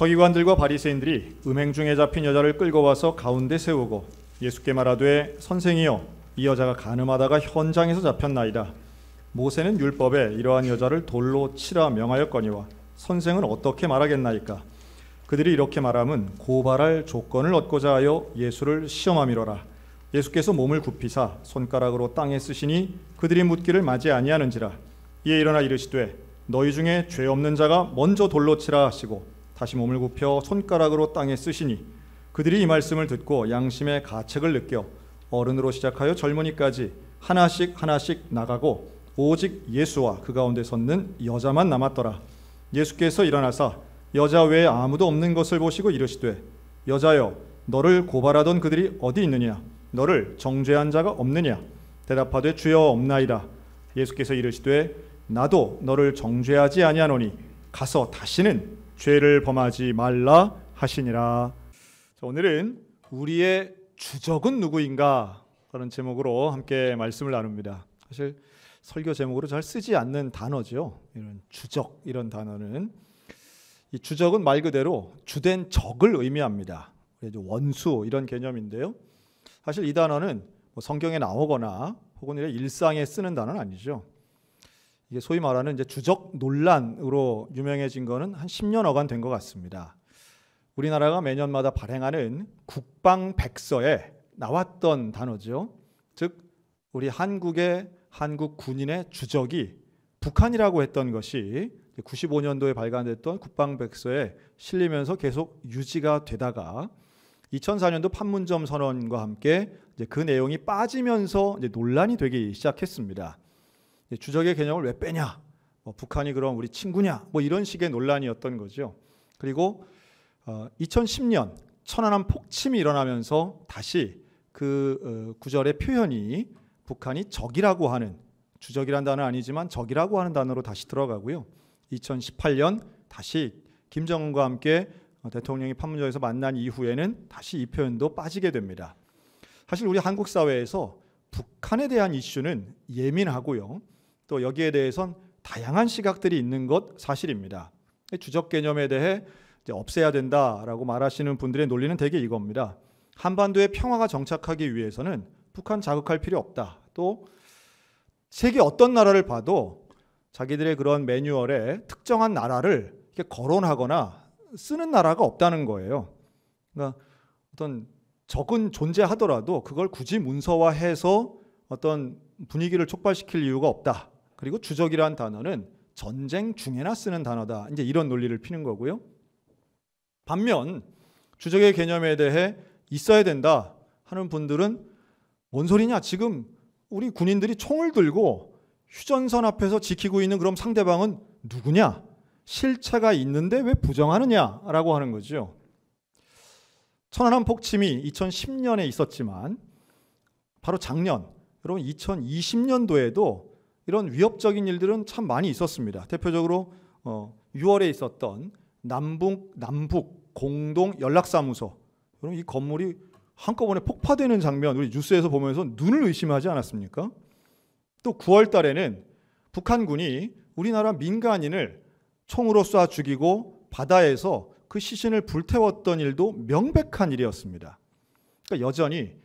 서기관들과 바리새인들이 음행 중에 잡힌 여자를 끌고 와서 가운데 세우고 예수께 말하되 선생이여 이 여자가 간음하다가 현장에서 잡혔나이다. 모세는 율법에 이러한 여자를 돌로 치라 명하였거니와 선생은 어떻게 말하겠나이까. 그들이 이렇게 말함은 고발할 조건을 얻고자 하여 예수를 시험함이로라. 예수께서 몸을 굽히사 손가락으로 땅에 쓰시니 그들이 묻기를 맞이 아니하는지라. 이에 일어나 이르시되 너희 중에 죄 없는 자가 먼저 돌로 치라 하시고 다시 몸을 굽혀 손가락으로 땅에 쓰시니 그들이 이 말씀을 듣고 양심의 가책을 느껴 어른으로 시작하여 젊은이까지 하나씩 나가고 오직 예수와 그 가운데 섰는 여자만 남았더라. 예수께서 일어나사 여자 외에 아무도 없는 것을 보시고 이르시되 여자여 너를 고발하던 그들이 어디 있느냐. 너를 정죄한 자가 없느냐. 대답하되 주여 없나이다. 예수께서 이르시되 나도 너를 정죄하지 아니하노니 가서 다시는 죄를 범하지 말라 하시니라. 오늘은 우리의 주적은 누구인가 라는 제목으로 함께 말씀을 나눕니다. 사실 설교 제목으로 잘 쓰지 않는 단어죠. 이런 주적, 이런 단어는 이 주적은 말 그대로 주된 적을 의미합니다. 원수 이런 개념인데요. 사실 이 단어는 성경에 나오거나 혹은 일상에 쓰는 단어는 아니죠. 이게 소위 말하는 이제 주적 논란으로 유명해진 거는 한 10년여간 된 것 같습니다. 우리나라가 매년마다 발행하는 국방백서에 나왔던 단어죠. 즉 우리 한국의 한국 군인의 주적이 북한이라고 했던 것이 95년도에 발간됐던 국방백서에 실리면서 계속 유지가 되다가 2004년도 판문점 선언과 함께 이제 그 내용이 빠지면서 이제 논란이 되기 시작했습니다. 주적의 개념을 왜 빼냐? 북한이 그럼 우리 친구냐? 이런 식의 논란이었던 거죠. 그리고 2010년 천안함 폭침이 일어나면서 다시 그 구절의 표현이 북한이 적이라고 하는, 주적이란 단어는 아니지만 적이라고 하는 단어로 다시 들어가고요. 2018년 다시 김정은과 함께 대통령이 판문점에서 만난 이후에는 다시 이 표현도 빠지게 됩니다. 사실 우리 한국 사회에서 북한에 대한 이슈는 예민하고요. 또 여기에 대해선 다양한 시각들이 있는 것 사실입니다. 주적 개념에 대해 이제 없애야 된다라고 말하시는 분들의 논리는 대개 이겁니다. 한반도의 평화가 정착하기 위해서는 북한 자극할 필요 없다. 또 세계 어떤 나라를 봐도 자기들의 그런 매뉴얼에 특정한 나라를 이렇게 거론하거나 쓰는 나라가 없다는 거예요. 그러니까 어떤 적은 존재하더라도 그걸 굳이 문서화해서 어떤 분위기를 촉발시킬 이유가 없다. 그리고 주적이란 단어는 전쟁 중에나 쓰는 단어다. 이제 이런 논리를 피는 거고요. 반면 주적의 개념에 대해 있어야 된다 하는 분들은 뭔 소리냐? 지금 우리 군인들이 총을 들고 휴전선 앞에서 지키고 있는 그럼 상대방은 누구냐? 실체가 있는데 왜 부정하느냐라고 하는 거죠. 천안함 폭침이 2010년에 있었지만 바로 작년, 여러분 2020년도에도 이런 위협적인 일들은 참 많이 있었습니다. 대표적으로 6월에 있었던 남북 공동 연락사무소, 여러분 이 건물이 한꺼번에 폭파되는 장면 우리 뉴스에서 보면서 눈을 의심하지 않았습니까? 또 9월 달에는 북한군이 우리나라 민간인을 총으로 쏴 죽이고 바다에서 그 시신을 불태웠던 일도 명백한 일이었습니다. 그러니까 여전히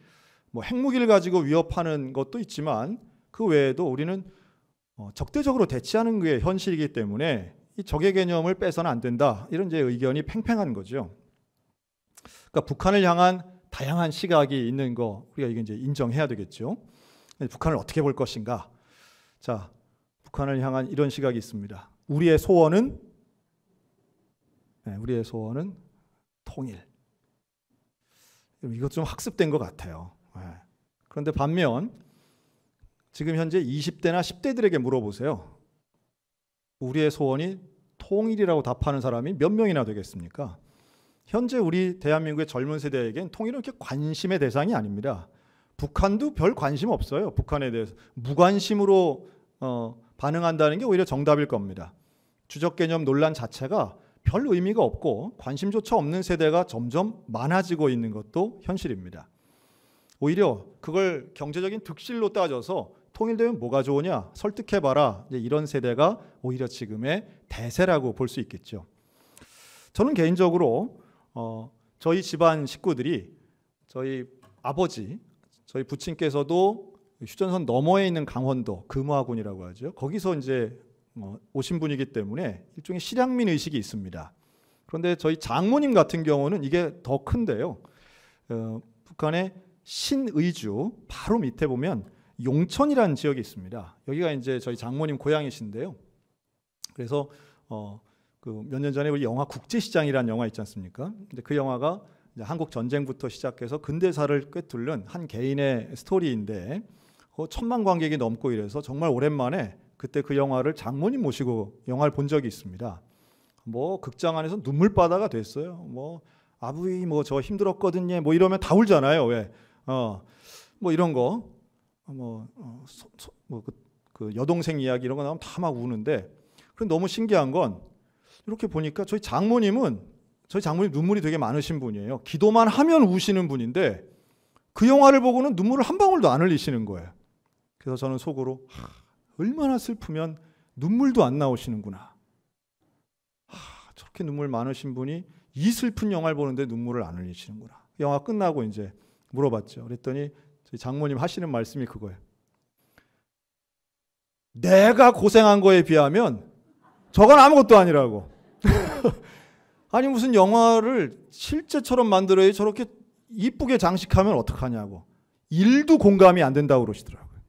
핵무기를 가지고 위협하는 것도 있지만 그 외에도 우리는 적대적으로 대치하는 게 현실이기 때문에 이 적의 개념을 빼서는 안 된다. 이런 제 의견이 팽팽한 거죠. 그러니까 북한을 향한 다양한 시각이 있는 거 우리가 이게 이제 인정해야 되겠죠. 북한을 어떻게 볼 것인가? 자, 북한을 향한 이런 시각이 있습니다. 우리의 소원은 통일. 이것 좀 학습된 것 같아요. 그런데 반면 지금 현재 20대나 10대들에게 물어보세요. 우리의 소원이 통일이라고 답하는 사람이 몇 명이나 되겠습니까? 현재 우리 대한민국의 젊은 세대에겐 통일은 이렇게 관심의 대상이 아닙니다. 북한도 별 관심 없어요. 북한에 대해서 무관심으로 반응한다는 게 오히려 정답일 겁니다. 주적 개념 논란 자체가 별 의미가 없고 관심조차 없는 세대가 점점 많아지고 있는 것도 현실입니다. 오히려 그걸 경제적인 득실로 따져서 통일되면 뭐가 좋으냐? 설득해봐라. 이런 세대가 오히려 지금의 대세라고 볼 수 있겠죠. 저는 개인적으로 저희 집안 식구들이 저희 아버지, 저희 부친께서도 휴전선 너머에 있는 강원도 금화군이라고 하죠. 거기서 이제 오신 분이기 때문에 일종의 실향민 의식이 있습니다. 그런데 저희 장모님 같은 경우는 이게 더 큰데요. 북한의 신의주 바로 밑에 보면 용천이라는 지역이 있습니다. 여기가 이제 저희 장모님 고향이신데요. 그래서 그 몇 년 전에 우리 영화 국제시장이라는 영화 있지 않습니까? 근데 그 영화가 이제 한국 전쟁부터 시작해서 근대사를 꿰뚫는 한 개인의 스토리인데 1,000만 관객이 넘고 이래서 정말 오랜만에 그때 그 영화를 장모님 모시고 영화를 본 적이 있습니다. 뭐 극장 안에서 눈물바다가 됐어요. 뭐 아부이 뭐 저 힘들었거든요. 뭐 이러면 다 울잖아요. 왜? 뭐 이런 거, 그 여동생 이야기 이런 거 나오면 다 막 우는데, 그런데 너무 신기한 건 이렇게 보니까 저희 장모님 눈물이 되게 많으신 분이에요. 기도만 하면 우시는 분인데 그 영화를 보고는 눈물을 한 방울도 안 흘리시는 거예요. 그래서 저는 속으로 얼마나 슬프면 눈물도 안 나오시는구나. 저렇게 눈물 많으신 분이 이 슬픈 영화를 보는데 눈물을 안 흘리시는구나. 영화 끝나고 이제 물어봤죠. 그랬더니 저희 장모님 하시는 말씀이 그거예요. 내가 고생한 거에 비하면 저건 아무것도 아니라고. 아니 무슨 영화를 실제처럼 만들어야 저렇게 이쁘게 장식하면 어떡하냐고. 일도 공감이 안 된다고 그러시더라고요.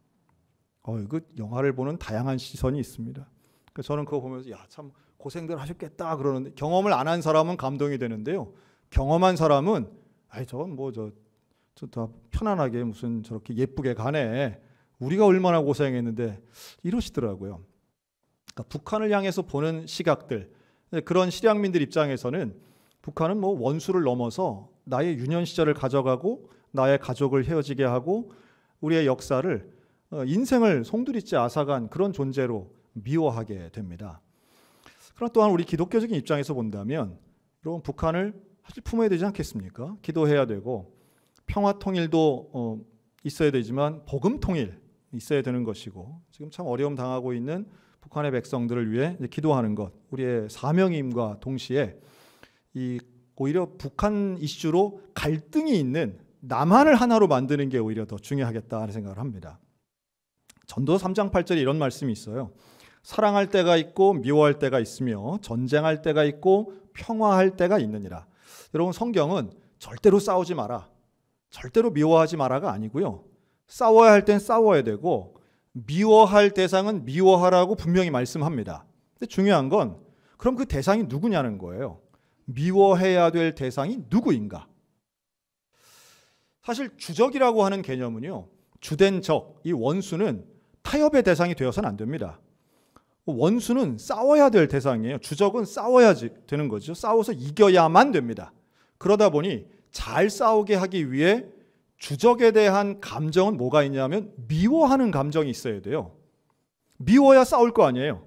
그 영화를 보는 다양한 시선이 있습니다. 그래서 저는 그거 보면서 야, 참 고생들 하셨겠다 그러는데, 경험을 안 한 사람은 감동이 되는데요. 경험한 사람은 저건 뭐 저 다 편안하게 무슨 저렇게 예쁘게 가네. 우리가 얼마나 고생했는데 이러시더라고요. 그러니까 북한을 향해서 보는 시각들, 그런 실향민들 입장에서는 북한은 뭐 원수를 넘어서 나의 유년 시절을 가져가고 나의 가족을 헤어지게 하고 우리의 역사를 인생을 송두리째 앗아간 그런 존재로 미워하게 됩니다. 그러나 또한 우리 기독교적인 입장에서 본다면 여러분 북한을 사실 품어야 되지 않겠습니까? 기도해야 되고 평화 통일도 있어야 되지만 복음 통일 있어야 되는 것이고, 지금 참 어려움 당하고 있는 북한의 백성들을 위해 기도하는 것, 우리의 사명임과 동시에 오히려 북한 이슈로 갈등이 있는 남한을 하나로 만드는 게 오히려 더 중요하겠다는 생각을 합니다. 전도서 3장 8절에 이런 말씀이 있어요. 사랑할 때가 있고 미워할 때가 있으며 전쟁할 때가 있고 평화할 때가 있느니라. 여러분 성경은 절대로 싸우지 마라, 절대로 미워하지 마라가 아니고요. 싸워야 할 땐 싸워야 되고 미워할 대상은 미워하라고 분명히 말씀합니다. 근데 중요한 건 그럼 그 대상이 누구냐는 거예요. 미워해야 될 대상이 누구인가? 사실 주적이라고 하는 개념은요, 주된 적, 이 원수는 타협의 대상이 되어서는 안 됩니다. 원수는 싸워야 될 대상이에요. 주적은 싸워야 되는 거죠. 싸워서 이겨야만 됩니다. 그러다 보니 잘 싸우게 하기 위해 주적에 대한 감정은 뭐가 있냐면 미워하는 감정이 있어야 돼요. 미워야 싸울 거 아니에요.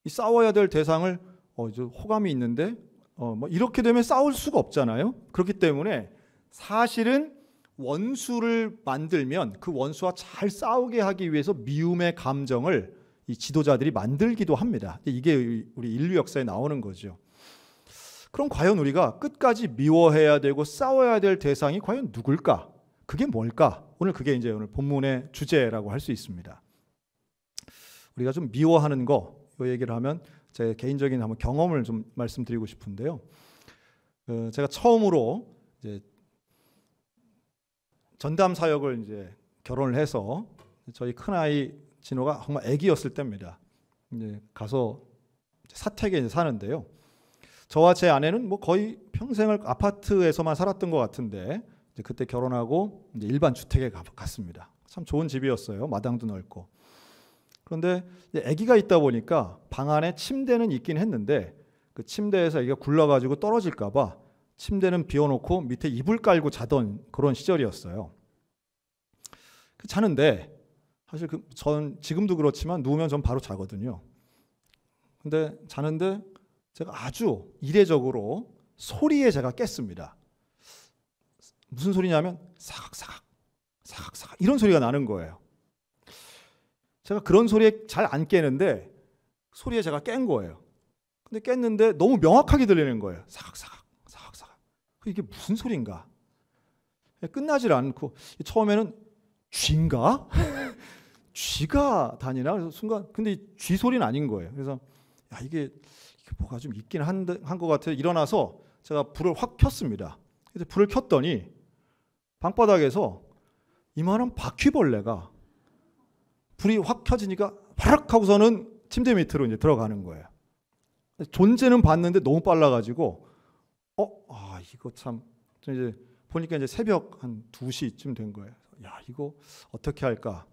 이 싸워야 될 대상을 호감이 있는데 뭐 이렇게 되면 싸울 수가 없잖아요. 그렇기 때문에 사실은 원수를 만들면 그 원수와 잘 싸우게 하기 위해서 미움의 감정을 이 지도자들이 만들기도 합니다. 이게 우리 인류 역사에 나오는 거죠. 그럼 과연 우리가 끝까지 미워해야 되고 싸워야 될 대상이 과연 누굴까? 그게 뭘까? 오늘 그게 이제 오늘 본문의 주제라고 할 수 있습니다. 우리가 좀 미워하는 이 얘기를 하면 제 개인적인 한번 경험을 좀 말씀드리고 싶은데요. 제가 처음으로 이제 전담 사역을 이제 결혼을 해서 저희 큰아이 진호가 정말 아기였을 때입니다. 이제 가서 사택에 이제 사는데요. 저와 제 아내는 뭐 거의 평생을 아파트에서만 살았던 것 같은데 이제 그때 결혼하고 이제 일반 주택에 갔습니다. 참 좋은 집이었어요. 마당도 넓고. 그런데 이제 아기가 있다 보니까 방 안에 침대는 있긴 했는데 그 침대에서 아기가 굴러가지고 떨어질까봐 침대는 비워놓고 밑에 이불 깔고 자던 그런 시절이었어요. 자는데 사실 전 지금도 그렇지만 누우면 전 바로 자거든요. 근데 자는데 제가 아주 이례적으로 소리에 제가 깼습니다. 무슨 소리냐면 사각사각 사각사각 이런 소리가 나는 거예요. 제가 그런 소리에 잘 안 깨는데 소리에 제가 깬 거예요. 근데 깼는데 너무 명확하게 들리는 거예요. 사각사각 사각사각. 이게 무슨 소린가? 끝나질 않고 처음에는 쥐인가? 쥐가 다니나? 그래서 순간 근데 쥐 소리는 아닌 거예요. 그래서 야 이게 뭐가 좀 있긴 한 것 같아서 일어나서 제가 불을 확 켰습니다. 그래서 불을 켰더니 방바닥에서 이만한 바퀴벌레가 불이 확 켜지니까 바락 하고서는 침대 밑으로 이제 들어가는 거예요. 존재는 봤는데 너무 빨라가지고 이거 참 이제 보니까 이제 새벽 한 2시쯤 된 거예요. 야 이거 어떻게 할까?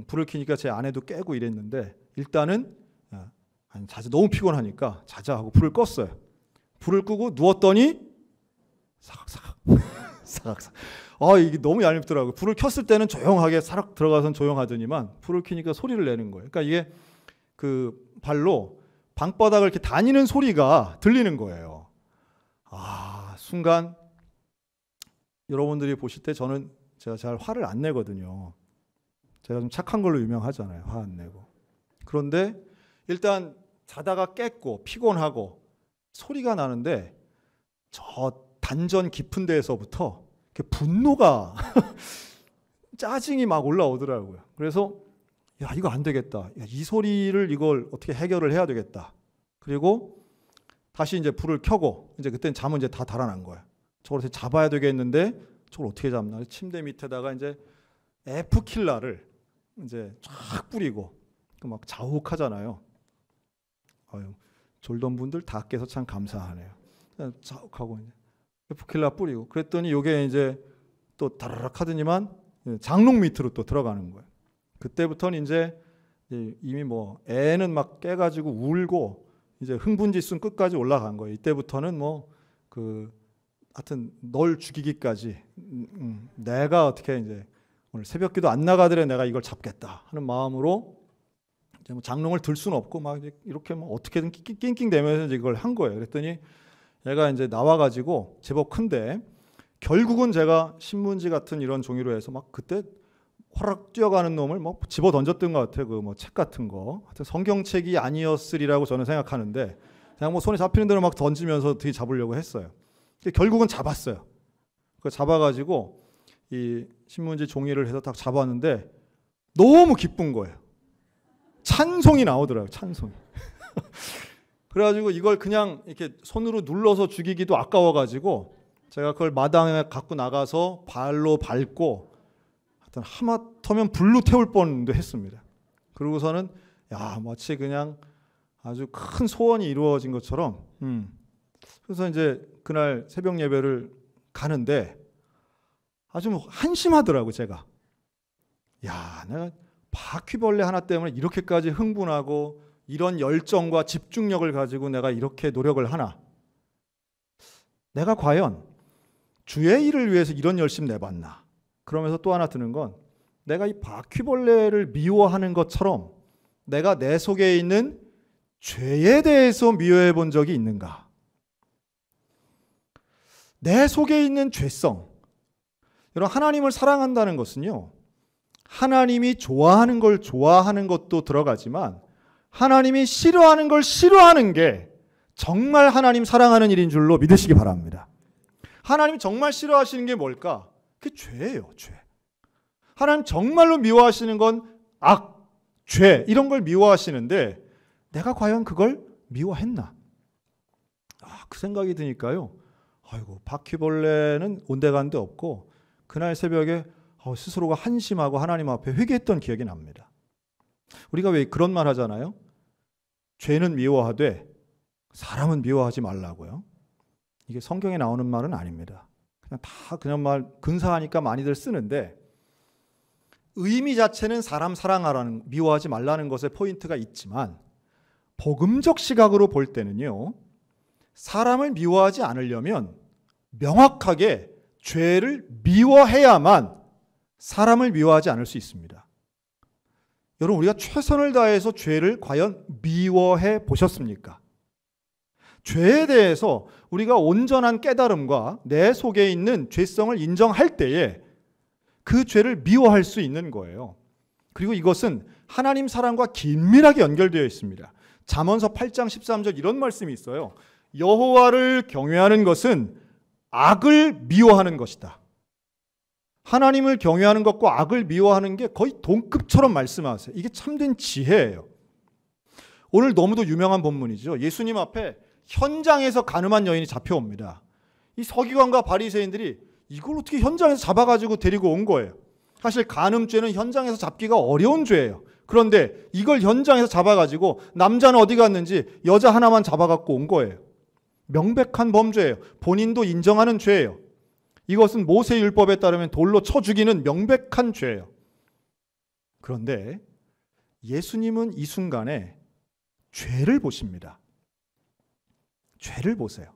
불을 켜니까 제 아내도 깨고 이랬는데 일단은 자자 너무 피곤하니까 자자 하고 불을 껐어요. 불을 끄고 누웠더니 사각사각 사각사각. 이게 너무 얄밉더라고요. 불을 켰을 때는 조용하게 사락 들어가선 조용하더니만 불을 켜니까 소리를 내는 거예요. 그러니까 이게 그 발로 방바닥을 이렇게 다니는 소리가 들리는 거예요. 순간 여러분들이 보실 때 제가 잘 화를 안 내거든요. 제가 좀 착한 걸로 유명하잖아요. 화 안 내고. 그런데 일단 자다가 깼고 피곤하고 소리가 나는데 저 단전 깊은 데에서부터 분노가 짜증이 막 올라오더라고요. 그래서 야 이거 안 되겠다. 이 소리를 이걸 어떻게 해결을 해야 되겠다. 그리고 다시 이제 불을 켜고 이제 그때는 잠은 이제 다 달아난 거예요. 저걸 잡아야 되겠는데 저걸 어떻게 잡나? 침대 밑에다가 이제 F킬라를 이제 쫙 뿌리고 막 자욱하잖아요. 졸던 분들 다 깨서 참 감사하네요. 자욱하고 이제 F킬라 뿌리고 그랬더니 이게 이제 또 다라락 하더니만 장롱 밑으로 또 들어가는 거예요. 그때부터는 이제 이미 뭐 애는 막 깨가지고 울고 이제 흥분지수는 끝까지 올라간 거예요. 이때부터는 하여튼 널 죽이기까지 내가 어떻게 이제 오늘 새벽기도 안 나가더라도 내가 이걸 잡겠다 하는 마음으로 이제 뭐 장롱을 들 수는 없고 막 이렇게 뭐 어떻게든 낑낑대면서 이걸 한 거예요. 그랬더니 얘가 이제 나와가지고 제법 큰데 결국은 제가 신문지 같은 이런 종이로 해서 막 그때 화락 뛰어가는 놈을 뭐 집어 던졌던 것 같아요. 그 뭐 책 같은 거. 하여튼 성경책이 아니었으리라고 저는 생각하는데 그냥 뭐 손에 잡히는 대로 막 던지면서 어떻게 잡으려고 했어요. 결국은 잡았어요. 그 잡아가지고 이 신문지 종이를 해서 딱 잡았는데 너무 기쁜 거예요. 찬송이 나오더라고요. 찬송이. 그래가지고 이걸 그냥 이렇게 손으로 눌러서 죽이기도 아까워가지고 제가 그걸 마당에 갖고 나가서 발로 밟고 하여튼 하마터면 불로 태울 뻔도 했습니다. 그러고서는 야 마치 그냥 아주 큰 소원이 이루어진 것처럼 그래서 이제 그날 새벽 예배를 가는데 아주 한심하더라고 제가. 야 내가 바퀴벌레 하나 때문에 이렇게까지 흥분하고 이런 열정과 집중력을 가지고 내가 이렇게 노력을 하나. 내가 과연 주의 일을 위해서 이런 열심 내봤나. 그러면서 또 하나 드는 건 내가 이 바퀴벌레를 미워하는 것처럼 내가 내 속에 있는 죄에 대해서 미워해 본 적이 있는가. 내 속에 있는 죄성. 여러분 하나님을 사랑한다는 것은요. 하나님이 좋아하는 걸 좋아하는 것도 들어가지만 하나님이 싫어하는 걸 싫어하는 게 정말 하나님 사랑하는 일인 줄로 믿으시기 바랍니다. 하나님 정말 싫어하시는 게 뭘까? 그게 죄예요. 죄. 하나님 정말로 미워하시는 건 악, 죄 이런 걸 미워하시는데 내가 과연 그걸 미워했나? 그 생각이 드니까요. 아이고 바퀴벌레는 온데간데 없고 그날 새벽에 스스로가 한심하고 하나님 앞에 회개했던 기억이 납니다. 우리가 왜 그런 말 하잖아요. 죄는 미워하되 사람은 미워하지 말라고요. 이게 성경에 나오는 말은 아닙니다. 그냥 말 근사하니까 많이들 쓰는데 의미 자체는 사람 사랑하라는 미워하지 말라는 것에 포인트가 있지만 복음적 시각으로 볼 때는요. 사람을 미워하지 않으려면 명확하게 죄를 미워해야만 사람을 미워하지 않을 수 있습니다. 여러분 우리가 최선을 다해서 죄를 과연 미워해 보셨습니까? 죄에 대해서 우리가 온전한 깨달음과 내 속에 있는 죄성을 인정할 때에 그 죄를 미워할 수 있는 거예요. 그리고 이것은 하나님 사랑과 긴밀하게 연결되어 있습니다. 잠언서 8장 13절 이런 말씀이 있어요. 여호와를 경외하는 것은 악을 미워하는 것이다. 하나님을 경외하는 것과 악을 미워하는 게 거의 동급처럼 말씀하세요. 이게 참된 지혜예요. 오늘 너무도 유명한 본문이죠. 예수님 앞에 현장에서 가늠한 여인이 잡혀옵니다. 이 서기관과 바리새인들이 이걸 어떻게 현장에서 잡아가지고 데리고 온 거예요. 사실 간음죄는 현장에서 잡기가 어려운 죄예요. 그런데 이걸 현장에서 잡아가지고 남자는 어디 갔는지 여자 하나만 잡아갖고 온 거예요. 명백한 범죄예요. 본인도 인정하는 죄예요. 이것은 모세율법에 따르면 돌로 쳐 죽이는 명백한 죄예요. 그런데 예수님은 이 순간에 죄를 보십니다. 죄를 보세요.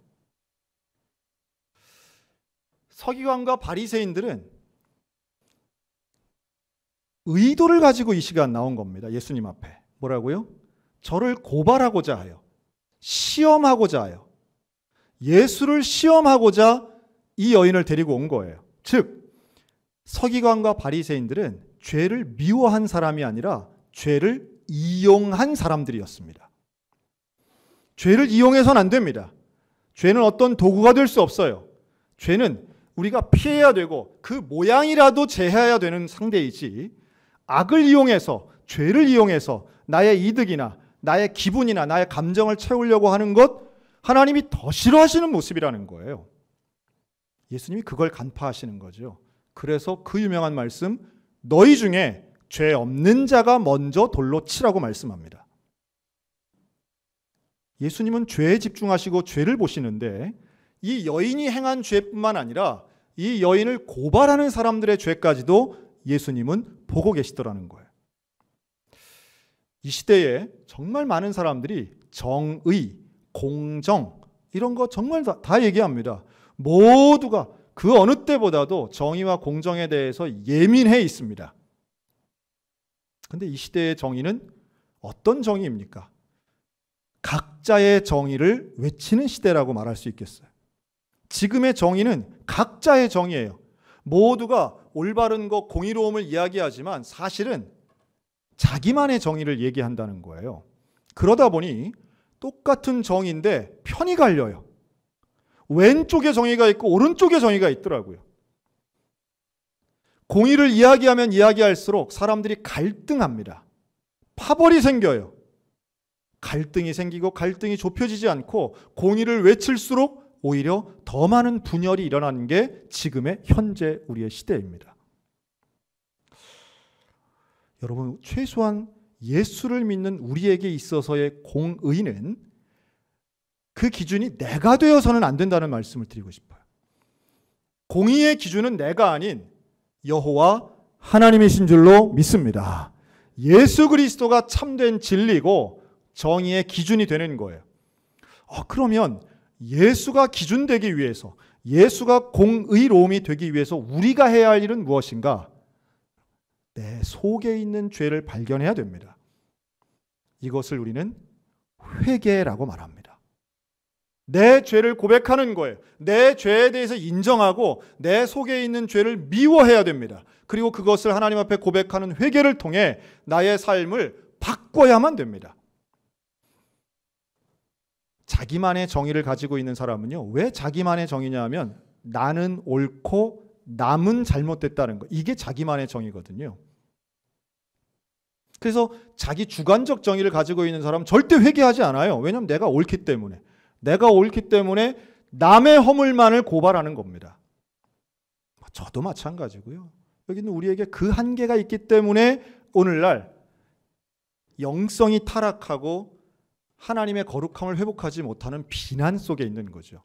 서기관과 바리새인들은 의도를 가지고 이 시간 나온 겁니다. 예수님 앞에. 뭐라고요? 저를 고발하고자 하여, 시험하고자 하여, 예수를 시험하고자 이 여인을 데리고 온 거예요. 즉 서기관과 바리새인들은 죄를 미워한 사람이 아니라 죄를 이용한 사람들이었습니다. 죄를 이용해서는 안 됩니다. 죄는 어떤 도구가 될 수 없어요. 죄는 우리가 피해야 되고 그 모양이라도 제해야 되는 상대이지, 악을 이용해서, 죄를 이용해서 나의 이득이나 나의 기분이나 나의 감정을 채우려고 하는 것, 하나님이 더 싫어하시는 모습이라는 거예요. 예수님이 그걸 간파하시는 거죠. 그래서 그 유명한 말씀, 너희 중에 죄 없는 자가 먼저 돌로 치라고 말씀합니다. 예수님은 죄에 집중하시고 죄를 보시는데 이 여인이 행한 죄뿐만 아니라 이 여인을 고발하는 사람들의 죄까지도 예수님은 보고 계시더라는 거예요. 이 시대에 정말 많은 사람들이 정의, 공정 이런 거 정말 다 얘기합니다. 모두가 그 어느 때보다도 정의와 공정에 대해서 예민해 있습니다. 그런데 이 시대의 정의는 어떤 정의입니까? 각자의 정의를 외치는 시대라고 말할 수 있겠어요. 지금의 정의는 각자의 정의예요. 모두가 올바른 것, 공의로움을 이야기하지만 사실은 자기만의 정의를 얘기한다는 거예요. 그러다 보니 똑같은 정의인데 편이 갈려요. 왼쪽에 정의가 있고 오른쪽에 정의가 있더라고요. 공의를 이야기하면 이야기할수록 사람들이 갈등합니다. 파벌이 생겨요. 갈등이 생기고 갈등이 좁혀지지 않고 공의를 외칠수록 오히려 더 많은 분열이 일어나는 게 지금의 현재 우리의 시대입니다. 여러분, 최소한 예수를 믿는 우리에게 있어서의 공의는 그 기준이 내가 되어서는 안 된다는 말씀을 드리고 싶어요. 공의의 기준은 내가 아닌 여호와 하나님이신 줄로 믿습니다. 예수 그리스도가 참된 진리고 정의의 기준이 되는 거예요. 그러면 예수가 기준 되기 위해서, 예수가 공의로움이 되기 위해서 우리가 해야 할 일은 무엇인가? 내 속에 있는 죄를 발견해야 됩니다. 이것을 우리는 회개라고 말합니다. 내 죄를 고백하는 거예요. 내 죄에 대해서 인정하고 내 속에 있는 죄를 미워해야 됩니다. 그리고 그것을 하나님 앞에 고백하는 회개를 통해 나의 삶을 바꿔야만 됩니다. 자기만의 정의를 가지고 있는 사람은요, 왜 자기만의 정의냐 하면 나는 옳고 남은 잘못됐다는 거, 이게 자기만의 정의거든요. 그래서 자기 주관적 정의를 가지고 있는 사람은 절대 회개하지 않아요. 왜냐하면 내가 옳기 때문에. 내가 옳기 때문에 남의 허물만을 고발하는 겁니다. 저도 마찬가지고요. 여기는 우리에게 그 한계가 있기 때문에 오늘날 영성이 타락하고 하나님의 거룩함을 회복하지 못하는 비난 속에 있는 거죠.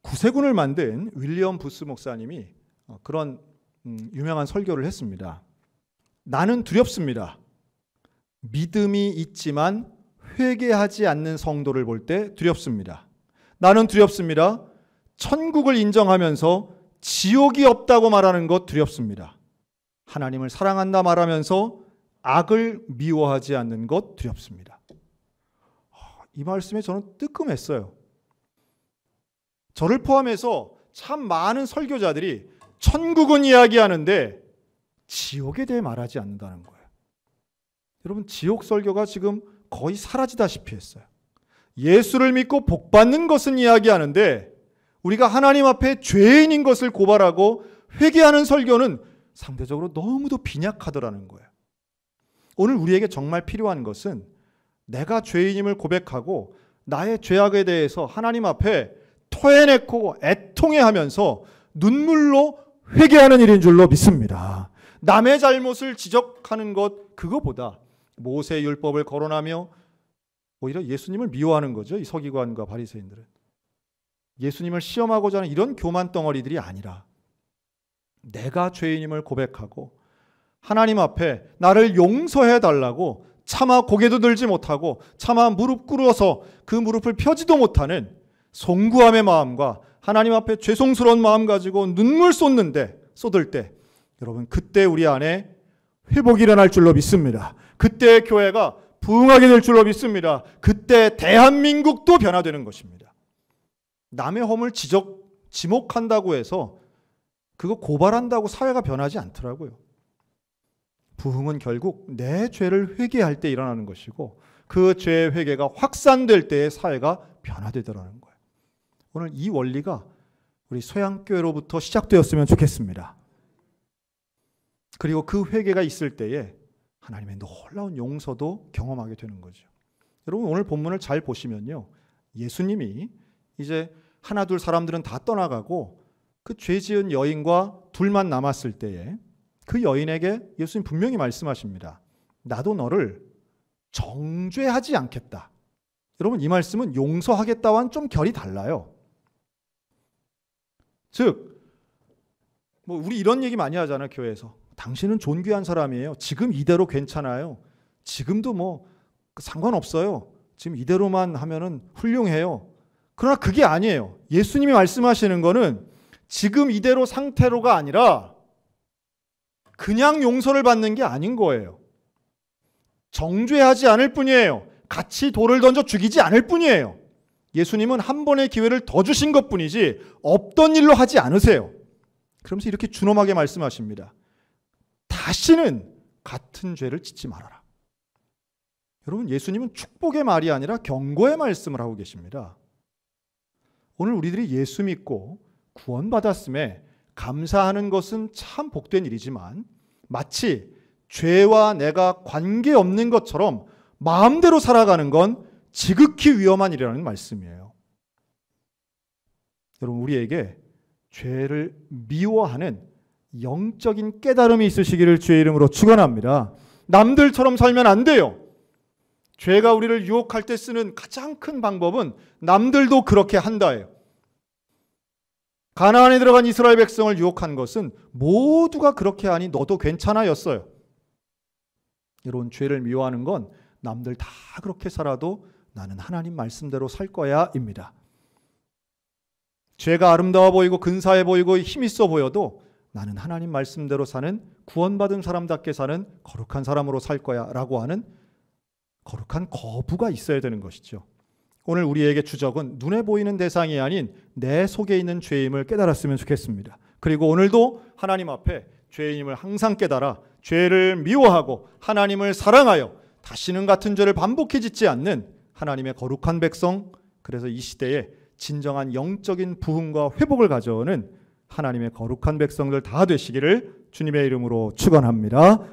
구세군을 만든 윌리엄 부스 목사님이 그런 유명한 설교를 했습니다. 나는 두렵습니다. 믿음이 있지만 회개하지 않는 성도를 볼 때 두렵습니다. 나는 두렵습니다. 천국을 인정하면서 지옥이 없다고 말하는 것 두렵습니다. 하나님을 사랑한다 말하면서 악을 미워하지 않는 것 두렵습니다. 이 말씀에 저는 뜨끔했어요. 저를 포함해서 참 많은 설교자들이 천국은 이야기하는데 지옥에 대해 말하지 않는다는 거예요. 여러분, 지옥 설교가 지금 거의 사라지다시피 했어요. 예수를 믿고 복 받는 것은 이야기하는데 우리가 하나님 앞에 죄인인 것을 고발하고 회개하는 설교는 상대적으로 너무도 빈약하더라는 거예요. 오늘 우리에게 정말 필요한 것은 내가 죄인임을 고백하고 나의 죄악에 대해서 하나님 앞에 토해내고 애통해하면서 눈물로 회개하는 일인 줄로 믿습니다. 남의 잘못을 지적하는 것, 그거보다 모세의 율법을 거론하며 오히려 예수님을 미워하는 거죠. 이 서기관과 바리새인들은. 예수님을 시험하고자 하는 이런 교만 덩어리들이 아니라 내가 죄인임을 고백하고 하나님 앞에 나를 용서해 달라고 차마 고개도 들지 못하고 차마 무릎 꿇어서 그 무릎을 펴지도 못하는 송구함의 마음과 하나님 앞에 죄송스러운 마음 가지고 눈물 쏟을 때 여러분, 그때 우리 안에 회복이 일어날 줄로 믿습니다. 그때 교회가 부흥하게 될 줄로 믿습니다. 그때 대한민국도 변화되는 것입니다. 남의 허물 지목한다고 해서 그거 고발한다고 사회가 변하지 않더라고요. 부흥은 결국 내 죄를 회개할 때 일어나는 것이고 그 죄의 회개가 확산될 때의 사회가 변화되더라는 거예요. 오늘 이 원리가 우리 소양교회로부터 시작되었으면 좋겠습니다. 그리고 그 회개가 있을 때에 하나님의 놀라운 용서도 경험하게 되는 거죠. 여러분, 오늘 본문을 잘 보시면요, 예수님이 이제 하나 둘 사람들은 다 떠나가고 그 죄 지은 여인과 둘만 남았을 때에 그 여인에게 예수님 분명히 말씀하십니다. 나도 너를 정죄하지 않겠다. 여러분, 이 말씀은 용서하겠다와는 좀 결이 달라요. 즉, 우리 이런 얘기 많이 하잖아요, 교회에서. 당신은 존귀한 사람이에요. 지금 이대로 괜찮아요. 지금도 상관없어요. 지금 이대로만 하면은 훌륭해요. 그러나 그게 아니에요. 예수님이 말씀하시는 거는 지금 이대로 상태로가 아니라 그냥 용서를 받는 게 아닌 거예요. 정죄하지 않을 뿐이에요. 같이 돌을 던져 죽이지 않을 뿐이에요. 예수님은 한 번의 기회를 더 주신 것뿐이지 없던 일로 하지 않으세요. 그러면서 이렇게 준엄하게 말씀하십니다. 다시는 같은 죄를 짓지 말아라. 여러분, 예수님은 축복의 말이 아니라 경고의 말씀을 하고 계십니다. 오늘 우리들이 예수 믿고 구원받았음에 감사하는 것은 참 복된 일이지만 마치 죄와 내가 관계없는 것처럼 마음대로 살아가는 건 지극히 위험한 일이라는 말씀이에요. 여러분, 우리에게 죄를 미워하는 영적인 깨달음이 있으시기를 주의 이름으로 축원합니다. 남들처럼 살면 안 돼요. 죄가 우리를 유혹할 때 쓰는 가장 큰 방법은 남들도 그렇게 한다예요. 가나안에 들어간 이스라엘 백성을 유혹한 것은 모두가 그렇게 하니 너도 괜찮아였어요. 여러분, 죄를 미워하는 건 남들 다 그렇게 살아도 나는 하나님 말씀대로 살 거야입니다. 죄가 아름다워 보이고 근사해 보이고 힘있어 보여도 나는 하나님 말씀대로 사는 구원받은 사람답게 사는 거룩한 사람으로 살 거야 라고 하는 거룩한 거부가 있어야 되는 것이죠. 오늘 우리에게 주적은 눈에 보이는 대상이 아닌 내 속에 있는 죄임을 깨달았으면 좋겠습니다. 그리고 오늘도 하나님 앞에 죄인임을 항상 깨달아 죄를 미워하고 하나님을 사랑하여 다시는 같은 죄를 반복해 짓지 않는 하나님의 거룩한 백성, 그래서 이 시대에 진정한 영적인 부흥과 회복을 가져오는 하나님의 거룩한 백성들 다 되시기를 주님의 이름으로 축원합니다.